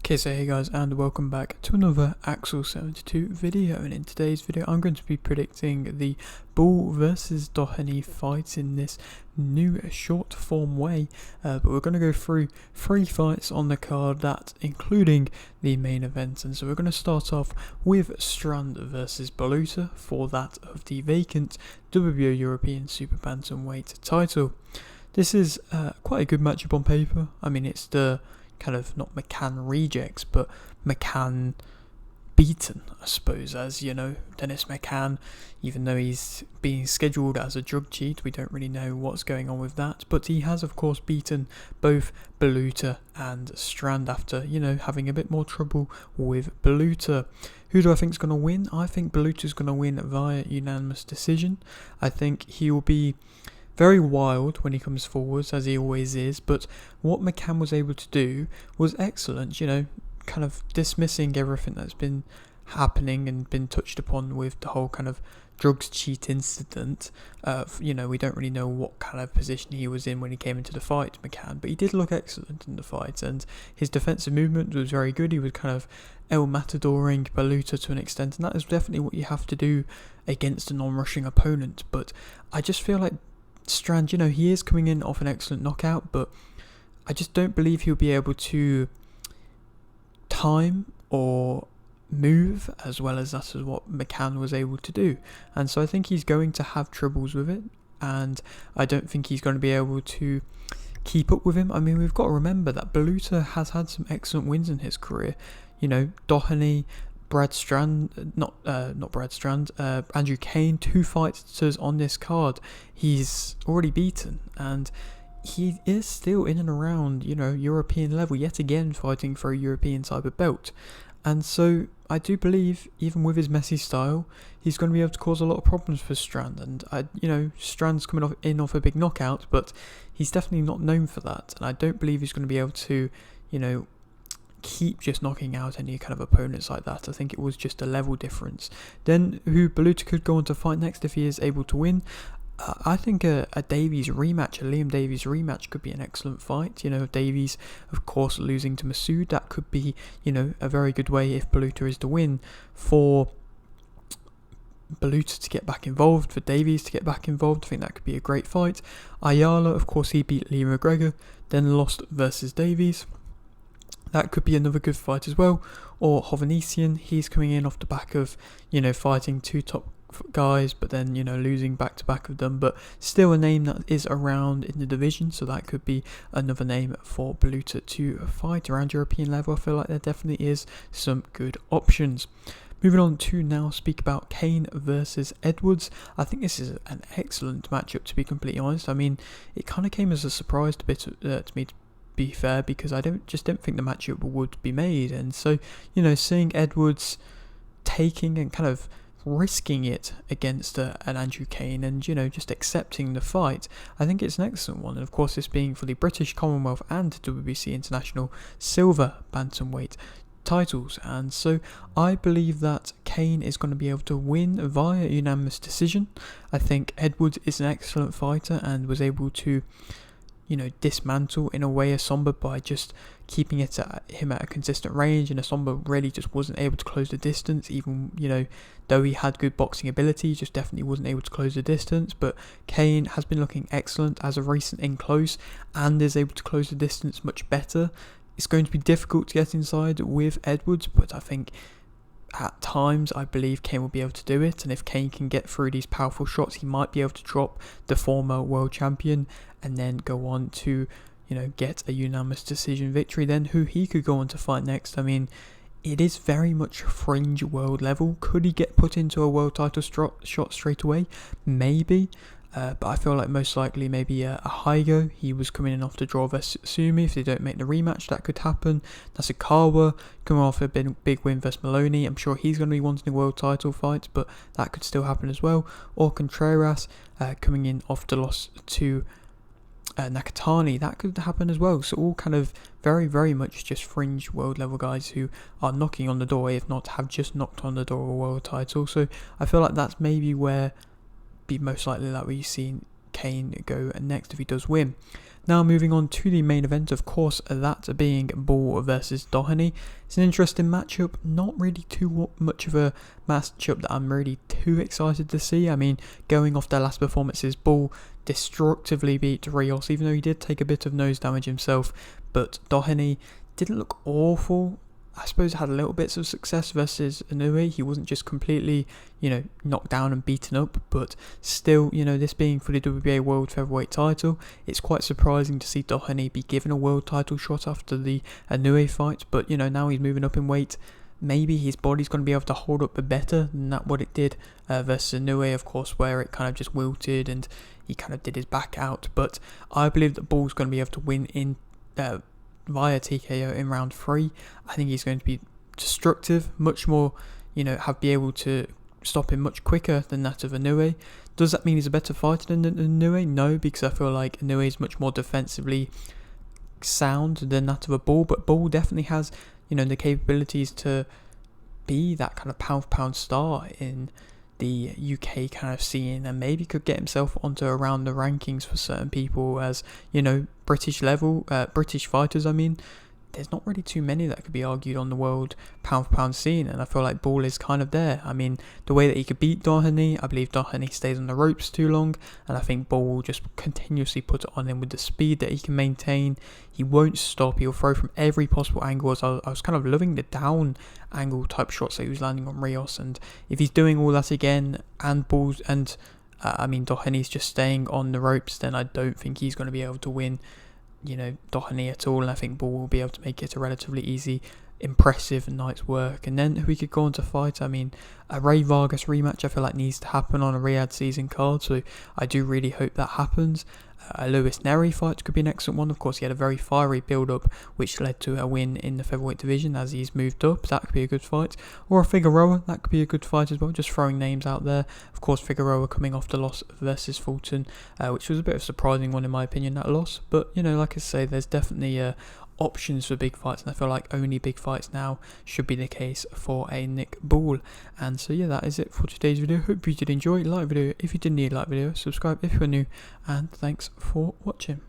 Okay, so hey guys, and welcome back to another Axel 72 video, and in today's video I'm going to be predicting the Bull versus Doheny fight in this new short form way, but we're going to go through 3 fights on the card, that including the main event. And so we're going to start off with Strand versus Baluta for that of the vacant WBO European Super Bantamweight title. This is quite a good matchup on paper. I mean, it's the kind of not McCann rejects, but McCann beaten, I suppose, as you know, Dennis McCann, even though he's being scheduled as a drug cheat, we don't really know what's going on with that, but he has of course beaten both Baluta and Strand after, you know, having a bit more trouble with Baluta. Who do I think is going to win? I think Baluta is going to win via unanimous decision. I think he will be very wild when he comes forwards, as he always is, but what McCann was able to do was excellent, you know, kind of dismissing everything that's been happening and been touched upon with the whole kind of drugs cheat incident. You know, we don't really know what kind of position he was in when he came into the fight, McCann, but he did look excellent in the fight, and his defensive movement was very good. He was kind of El Matadoring Baluta to an extent, and that is definitely what you have to do against a non-rushing opponent. But I just feel like Strand, you know, he is coming in off an excellent knockout, but I just don't believe he'll be able to time or move as well as that is what McCann was able to do, and so I think he's going to have troubles with it, and I don't think he's going to be able to keep up with him. I mean, we've got to remember that Baluta has had some excellent wins in his career, you know, Doheny, Andrew Cain, 2 fighters on this card he's already beaten, and he is still in and around, you know, European level, yet again fighting for a European type of belt. And so I do believe, even with his messy style, he's going to be able to cause a lot of problems for Strand. And you know, Strand's coming off a big knockout, but he's definitely not known for that, and I don't believe he's going to be able to, you know, keep just knocking out any kind of opponents like that. I think it was just a level difference. Then who Baluta could go on to fight next if he is able to win? I think a Davies rematch, a Liam Davies rematch could be an excellent fight. You know, Davies, of course, losing to Masood, that could be, you know, a very good way, if Baluta is to win, for Baluta to get back involved, for Davies to get back involved. I think that could be a great fight. Ayala, of course, he beat Liam McGregor, then lost versus Davies. That could be another good fight as well. Or Hovhannissian, he's coming in off the back of, you know, fighting 2 top guys, but then, you know, losing back to back of them, but still a name that is around in the division, so that could be another name for Baluta to fight around European level. I feel like there definitely is some good options. Moving on to now speak about Cain versus Edwards. I think this is an excellent matchup, to be completely honest. I mean, it kind of came as a surprise to me, to be fair, because I don't think the matchup would be made. And so, you know, seeing Edwards taking and kind of risking it against an Andrew Cain, and, you know, just accepting the fight, I think it's an excellent one. And of course, this being for the British, Commonwealth and WBC International Silver Bantamweight titles. And so I believe that Cain is going to be able to win via unanimous decision. I think Edwards is an excellent fighter and was able to, you know, dismantle in a way Asomba by just keeping him at a consistent range, and Asomba really just wasn't able to close the distance, even, you know, though he had good boxing ability, he just definitely wasn't able to close the distance. But Cain has been looking excellent as of recent in close, and is able to close the distance much better. It's going to be difficult to get inside with Edwards, but I think at times I believe Cain will be able to do it, and if Cain can get through these powerful shots, he might be able to drop the former world champion and then go on to, you know, get a unanimous decision victory. Then who he could go on to fight next, I mean, it is very much fringe world level. Could he get put into a world title shot straight away? Maybe. But I feel like most likely maybe a Hygo. He was coming in off the draw versus Sumi. If they don't make the rematch, that could happen. Nasukawa coming off a big win versus Maloney. I'm sure he's going to be wanting a world title fight, but that could still happen as well. Or Contreras coming in off the loss to Nakatani. That could happen as well. So all kind of very, very much just fringe world level guys who are knocking on the door, if not have just knocked on the door of a world title. So I feel like that's maybe where be most likely that we've seen Cain go next if he does win. Now moving on to the main event, of course, that being Bull versus Doheny. It's an interesting matchup, not really too much of a matchup that I'm really too excited to see. I mean, going off their last performances, Bull destructively beat Rios, even though he did take a bit of nose damage himself, but Doheny didn't look awful. I suppose had a little bits of success versus Ionut. He wasn't just completely, knocked down and beaten up, but still, this being for the WBA World Featherweight title, it's quite surprising to see Doheny be given a world title shot after the Ionut fight, but, now he's moving up in weight. Maybe his body's going to be able to hold up better than what it did versus Ionut, of course, where it kind of just wilted and he kind of did his back out, but I believe that Bull's going to be able to win in via TKO in round 3. I think he's going to be destructive, much more, be able to stop him much quicker than that of Ionut. Does that mean he's a better fighter than Ionut? No, because I feel like Ionut is much more defensively sound than that of a Bull, but Bull definitely has, the capabilities to be that kind of pound-for-pound star in the UK kind of scene, and maybe could get himself onto around the rankings for certain people as, British fighters. I mean, there's not really too many that could be argued on the world pound for pound scene, and I feel like Bull is kind of there. I mean, the way that he could beat Doheny, I believe Doheny stays on the ropes too long, and I think Bull will just continuously put it on him with the speed that he can maintain. He won't stop, he'll throw from every possible angle. As I was kind of loving the down angle type shots that he was landing on Rios, and if he's doing all that again, and Doheny's just staying on the ropes, then I don't think he's going to be able to win Doheny at all, and I think Bull will be able to make it a relatively easy, impressive night's work. And then we could go on to fight. I mean, a Ray Vargas rematch I feel like needs to happen on a Riyadh season card, so I do really hope that happens. A Lewis Neri fight could be an excellent one. Of course, he had a very fiery build-up, which led to a win in the featherweight division as he's moved up. That could be a good fight. Or a Figueroa, that could be a good fight as well. Just throwing names out there. Of course, Figueroa coming off the loss versus Fulton, which was a bit of a surprising one in my opinion, that loss. But, like I say, there's definitely options for big fights, and I feel like only big fights now should be the case for a Nick Bull. And so yeah, that is it for today's video. Hope you did enjoy. Like the video if you did need, like the video, subscribe if you're new, and thanks for watching.